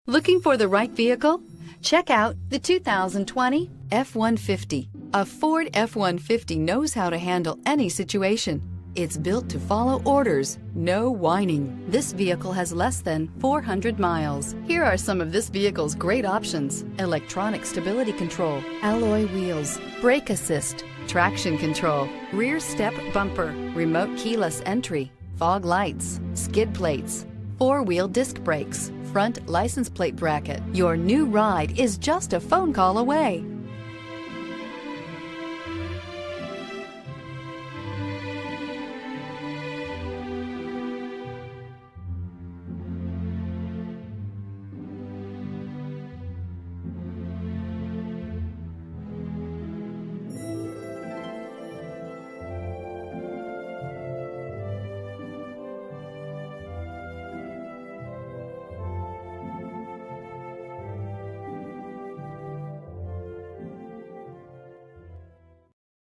Looking for the right vehicle? Check out the 2020 F-150. A Ford F-150 knows how to handle any situation. It's built to follow orders, no whining. This vehicle has less than 400 miles. Here are some of this vehicle's great options: electronic stability control, alloy wheels, brake assist, traction control, rear step bumper, remote keyless entry, fog lights, skid plates, four-wheel disc brakes, front license plate bracket. Your new ride is just a phone call away.